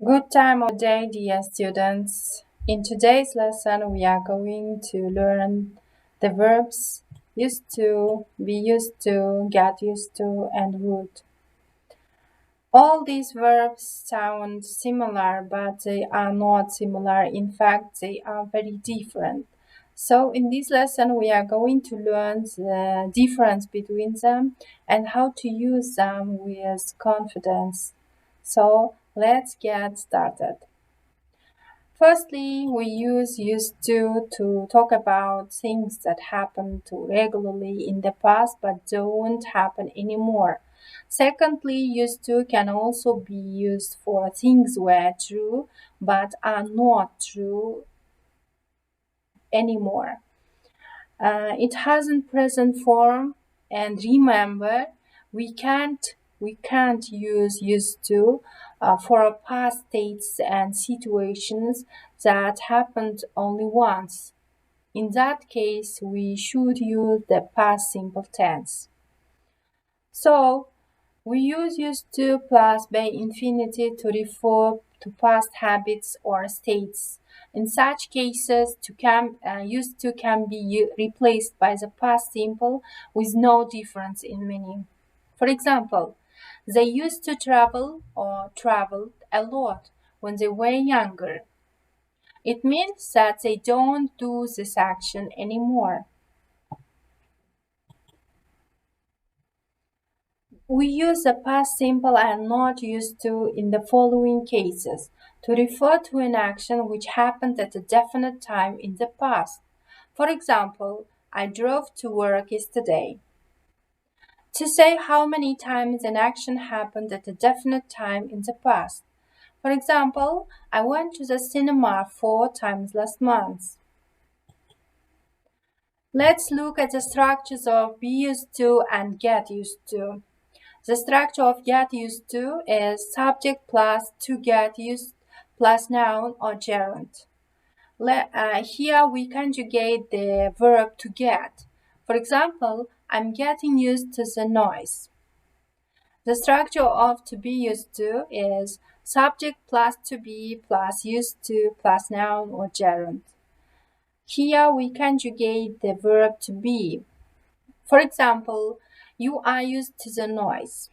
Good time of day, dear students. In today's lesson, we are going to learn the verbs used to, be used to, get used to, and would. All these verbs sound similar, but they are not similar. In fact, they are very different. So, in this lesson, we are going to learn the difference between them and how to use them with confidence. So, let's get started. Firstly, we use used to talk about things that happened to regularly in the past but don't happen anymore. Secondly, used to can also be used for things were true but are not true anymore. It has in present form, and remember, we can't we can't use used to for past states and situations that happened only once. In that case, we should use the past simple tense. So we use used to plus by infinity to refer to past habits or states. In such cases, used to can be replaced by the past simple with no difference in meaning. For example, they used to travel or traveled a lot when they were younger. It means that they don't do this action anymore. We use the past simple and not used to in the following cases to refer to an action which happened at a definite time in the past. For example, I drove to work yesterday. To say how many times an action happened at a definite time in the past. For example, I went to the cinema 4 times last month. Let's look at the structures of be used to and get used to. The structure of get used to is subject plus to get used plus noun or gerund. Here we conjugate the verb to get. For example, I'm getting used to the noise. The structure of to be used to is subject plus to be plus used to plus noun or gerund. Here we conjugate the verb to be. For example, you are used to the noise.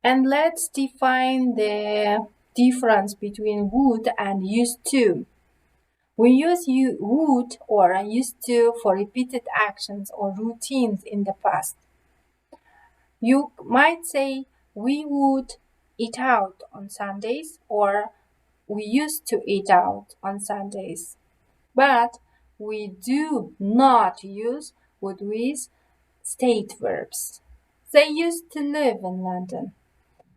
And let's define the difference between would and used to. We use would or used to for repeated actions or routines in the past. You might say, we would eat out on Sundays, or we used to eat out on Sundays. But we do not use would with state verbs. They used to live in London.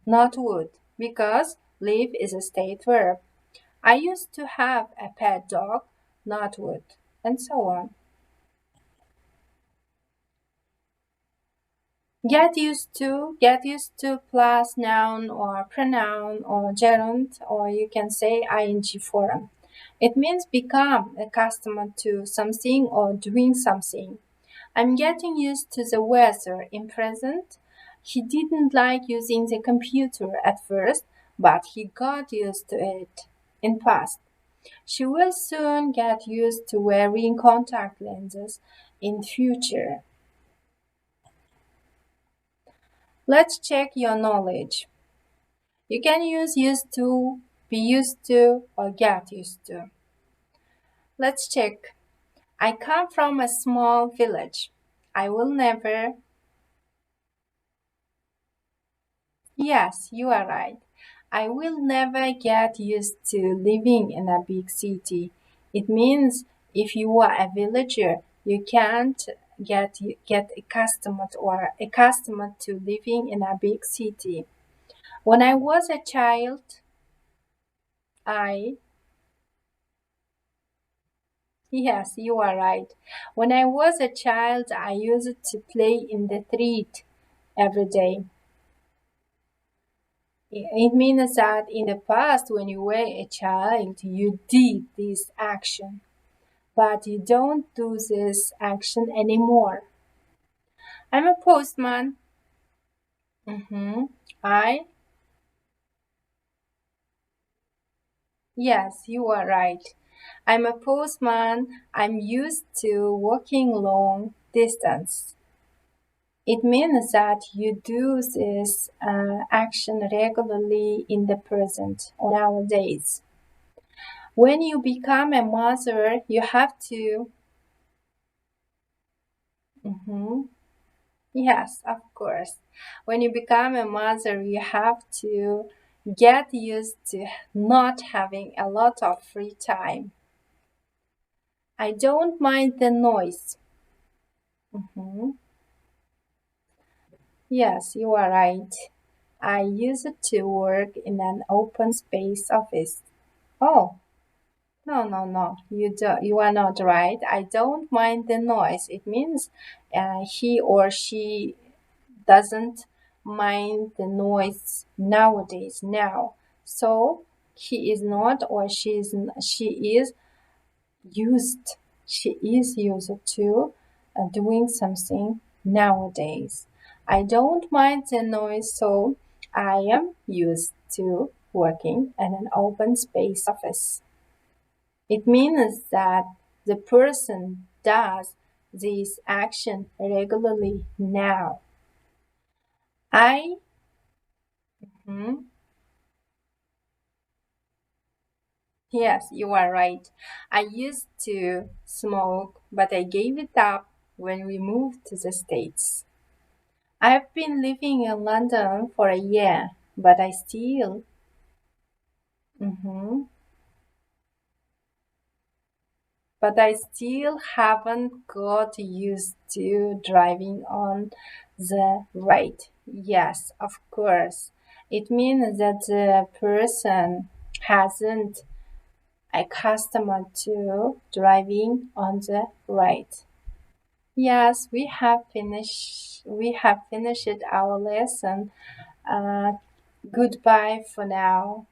Not would, because live is a state verb. I used to have a pet dog, not would, and so on. Get used to plus noun or pronoun or gerund, or you can say ing form. It means become accustomed to something or doing something. I'm getting used to the weather in present. He didn't like using the computer at first, but he got used to it in past. She will soon get used to wearing contact lenses in future. Let's check your knowledge. You can use used to, be used to, or get used to. Let's check. I come from a small village. I will never. Yes, you are right. I will never get used to living in a big city. It means if you are a villager, you can't get accustomed to living in a big city. When I was a child, I yes, you are right. When I was a child, I used to play in the street every day. It means that in the past, when you were a child, you did this action, but you don't do this action anymore. I'm a postman. Mm-hmm. I Yes, you are right. I'm a postman. I'm used to walking long distance. It means that you do this action regularly in the present or nowadays. When you become a mother, you have to. Mhm. Yes, of course. When you become a mother, you have to get used to not having a lot of free time. I don't mind the noise. Mhm. Yes, you are right. I used to work in an open space office. Oh, no, no, no. You are not right. I don't mind the noise. It means he or she doesn't mind the noise nowadays now. So he is not or she is used she is used to doing something nowadays. I don't mind the noise, so I am used to working in an open space office. It means that the person does this action regularly now. I hmm, Yes, you are right. I used to smoke, but I gave it up when we moved to the States. I've been living in London for a year, but Mhm. I still haven't got used to driving on the right. Yes, of course. It means that the person hasn't accustomed to driving on the right. Yes, we have finished our lesson. Uh, Goodbye for now.